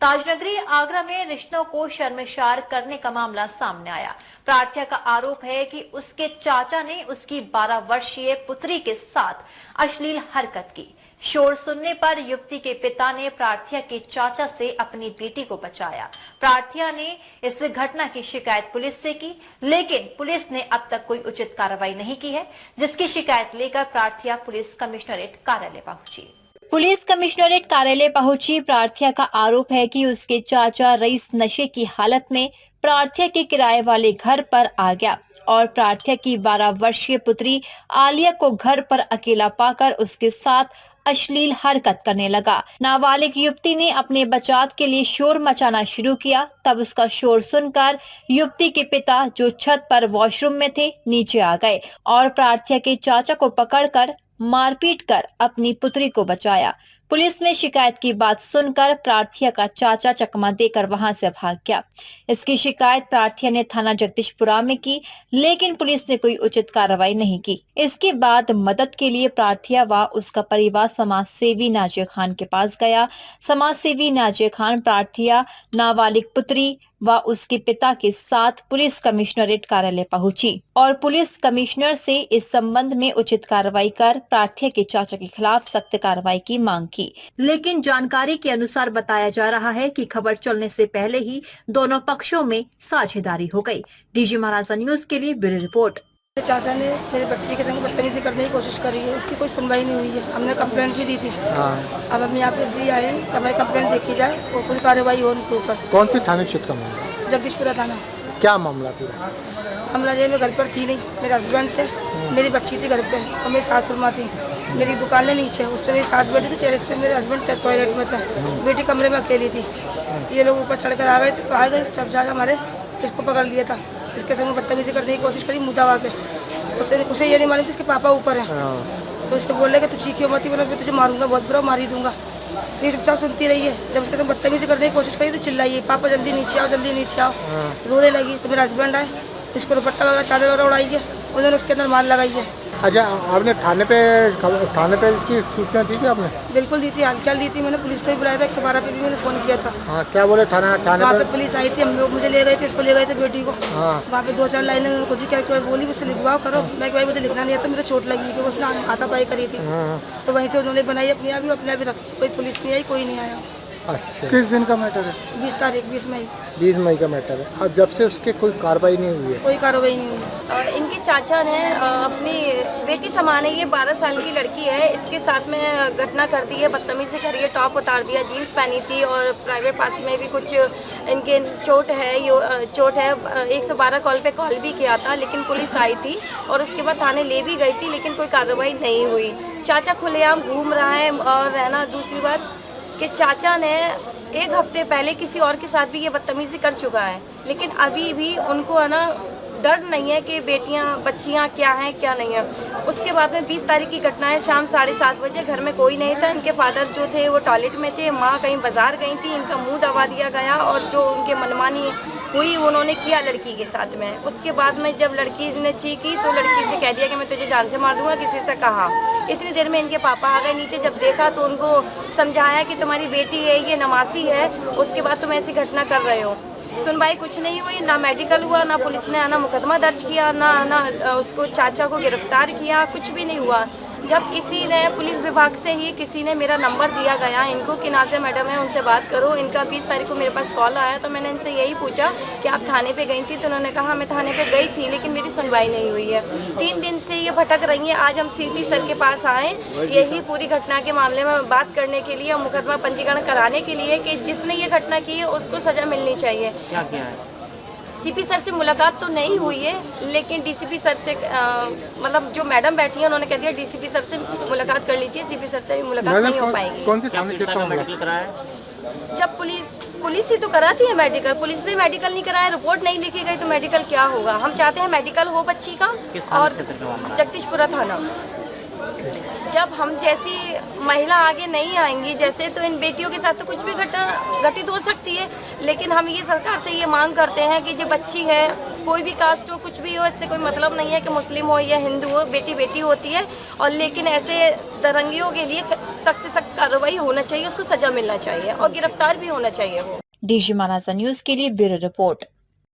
ताजनगरी आगरा में रिश्तों को शर्मसार करने का मामला सामने आया। प्रार्थना का आरोप है कि उसके चाचा ने उसकी 12 वर्षीय पुत्री के साथ अश्लील हरकत की। शोर सुनने पर युवती के पिता ने प्रार्थना के चाचा से अपनी बेटी को बचाया। प्रार्थना ने इस घटना की शिकायत पुलिस से की, लेकिन पुलिस ने अब तक कोई उचित कार्रवाई नहीं की है, जिसकी शिकायत लेकर प्रार्थना पुलिस कमिश्नरेट कार्यालय पहुंची। पुलिस कमिश्नरेट कार्यालय पहुंची प्रार्थना का आरोप है कि उसके चाचा रईस नशे की हालत में प्रार्थना के किराए वाले घर पर आ गया और प्रार्थना की 12 वर्षीय पुत्री आलिया को घर पर अकेला पाकर उसके साथ अश्लील हरकत करने लगा। नाबालिग युवती ने अपने बचाव के लिए शोर मचाना शुरू किया। तब उसका शोर सुनकर युवती के पिता, जो छत पर वॉशरूम में थे, नीचे आ गए और प्रार्थना के चाचा को पकड़कर मारपीट कर अपनी पुत्री को बचाया। पुलिस में शिकायत की बात सुनकर प्रार्थना का चाचा चकमा देकर वहां से भाग गया। इसकी शिकायत प्रार्थना ने थाना जगदीशपुरा में की, लेकिन पुलिस ने कोई उचित कार्रवाई नहीं की। इसके बाद मदद के लिए प्रार्थना व उसका परिवार समाज सेवी नाजिया खान के पास गया। समाज सेवी नाजिया खान प्रार्थना, नाबालिग पुत्री व उसके पिता के साथ पुलिस कमिश्नरेट कार्यालय पहुंची और पुलिस कमिश्नर से इस संबंध में उचित कार्रवाई कर प्रार्थना के चाचा के खिलाफ सख्त कार्रवाई की मांग की। लेकिन जानकारी के अनुसार बताया जा रहा है कि खबर चलने से पहले ही दोनों पक्षों में साझेदारी हो गई। डीजी महाराजा न्यूज के लिए ब्यूरो रिपोर्ट। चाचा ने मेरे बच्ची के संग बदतमीजी करने की कोशिश करी है, उसकी कोई सुनवाई नहीं हुई है। हमने कंप्लेंट भी दी थी। अब हम यहाँ पे इसलिए आए हैं कि हमारी कंप्लेंट देखी जाए और कोई कार्रवाई हो उनके ऊपर। कौन सी थाने क्षेत्र का मामला? जगदीशपुरा थाना। क्या मामला पूरा? हमला ये मैं घर पर थी नहीं, मेरे हस्बैंड थे, मेरी बच्ची थी घर पे और मेरी सासुर माँ थी। मेरी दुकानें नीचे, उस पर मेरी सास बैठी थी टेरेस पे, मेरे हस्बैंड टॉयलेट में था, बेटी कमरे में अकेली थी। ये लोग ऊपर चढ़कर आ गए, जब जाकर हमारे इसको पकड़ लिया था। इसके संग बदतमीजी करने की कोशिश करी, मुद्दा आके उसे ये नहीं मालूम कि इसके पापा ऊपर है। तो इससे बोल रहे कि तू चीखियो मत, मैं तुझे मारूंगा, बहुत बुरा मार ही दूंगा। ये चुपचाप सुनती रही है। जब उसके संग बदतमीजी करने की कोशिश करी तो चिल्लाई, पापा जल्दी नीचे आओ, जल्दी नीचे आओ। रोने लगी तो मेरा हस्बैंड आए, इसको दुपट्टा वगैरह चादर वगैरह उड़ाई है, उन्होंने उसके अंदर मार लगाई है। अच्छा, आपने थाने पे इसकी सूचना दी थी आपने? बिल्कुल दी थी, हाल दी थी। मैंने पुलिस को भी बुलाया था, 112 पे भी मैंने फोन किया था। हाँ, क्या बोले थाने वहाँ से पुलिस आई थी, हम लोग मुझे ले गए थे, इसको ले गए थे बेटी को। वहाँ पे 2-4 लाइनें उन्होंने खुद ही क्या बोली, मुझसे लिखवाओ करो। मैं भाई मुझे लिखना नहीं आता, मुझे चोट लगी क्योंकि उसने हाथापाई करी थी। तो वहीं से उन्होंने बनाई अपने आप ही रखी, कोई पुलिस नहीं आई, कोई नहीं आया। अच्छा, किस दिन का मैटर है? 20 तारीख 20 मई 20 मई का मैटर है। अब जब से उसके कोई कार्रवाई नहीं हुई है? कोई कार्रवाई नहीं हुई। इनके चाचा ने अपनी बेटी समान है, ये 12 साल की लड़की है, इसके साथ में घटना कर दी है, बदतमीजी करी है, टॉप उतार दिया, जीन्स पहनी थी और प्राइवेट पास में भी कुछ इनके चोट है। 112 कॉल पे कॉल भी किया था, लेकिन पुलिस आई थी और उसके बाद थाने ले भी गई थी, लेकिन कोई कार्रवाई नहीं हुई। चाचा खुलेआम घूम रहा है और है ना, दूसरी बात कि चाचा ने 1 हफ्ते पहले किसी और के साथ भी ये बदतमीजी कर चुका है, लेकिन अभी भी उनको है ना डर नहीं है कि बच्चियां क्या हैं क्या नहीं है। उसके बाद में 20 तारीख की घटना है, शाम 7:30 बजे, घर में कोई नहीं था। इनके फादर जो थे वो टॉयलेट में थे, माँ कहीं बाजार गई थी, इनका मुंह दबा दिया गया और जो उनके मनमानी हुई उन्होंने किया लड़की के साथ में। उसके बाद में जब लड़की ने चीखी तो लड़की से कह दिया कि मैं तुझे जान से मार दूंगा, किसी से कहा। इतनी देर में इनके पापा आ गए नीचे, जब देखा तो उनको समझाया कि तुम्हारी बेटी है, ये नमासी है, उसके बाद तुम ऐसी घटना कर रहे हो। सुनवाई कुछ नहीं हुई, ना मेडिकल हुआ, ना पुलिस ने आना मुकदमा दर्ज किया, ना उसको चाचा को गिरफ्तार किया, कुछ भी नहीं हुआ। जब किसी ने पुलिस विभाग से ही किसी ने मेरा नंबर दिया गया इनको कि नाज़िया मैडम है, उनसे बात करो। इनका 20 तारीख को मेरे पास कॉल आया, तो मैंने इनसे यही पूछा कि आप थाने पे गई थी? तो उन्होंने कहा मैं थाने पे गई थी, लेकिन मेरी सुनवाई नहीं हुई है। 3 दिन से ये भटक रही हैं। आज हम सीपी सर के पास आए यही पूरी घटना के मामले में बात करने के लिए और मुकदमा पंजीकरण कराने के लिए कि जिसने ये घटना की है उसको सज़ा मिलनी चाहिए। क्या किया है? सीपी सर से मुलाकात तो नहीं हुई है, लेकिन डीसीपी सर से मतलब जो मैडम बैठी है उन्होंने कह दिया डीसीपी सर से मुलाकात कर लीजिए, सीपी सर से भी मुलाकात नहीं हो पाएगी। कौन से थाने का मेडिकल कराया? जब पुलिस ही तो कराती है मेडिकल, पुलिस ने मेडिकल नहीं कराया, रिपोर्ट नहीं लिखी गई तो मेडिकल क्या होगा? हम चाहते हैं मेडिकल हो बच्ची का। और जगदीशपुरा थाना। जब हम जैसी महिला आगे नहीं आएंगी जैसे, तो इन बेटियों के साथ तो कुछ भी घटित हो सकती है। लेकिन हम ये सरकार से ये मांग करते हैं कि जो बच्ची है कोई भी कास्ट हो, कुछ भी हो, इससे कोई मतलब नहीं है कि मुस्लिम हो या हिंदू हो, बेटी बेटी होती है। और लेकिन ऐसे दरंगियों के लिए सख्त से सख्त कार्रवाई होना चाहिए, उसको सजा मिलना चाहिए और गिरफ्तार भी होना चाहिए वो। डीजी मानासा न्यूज के लिए ब्यूरो रिपोर्ट।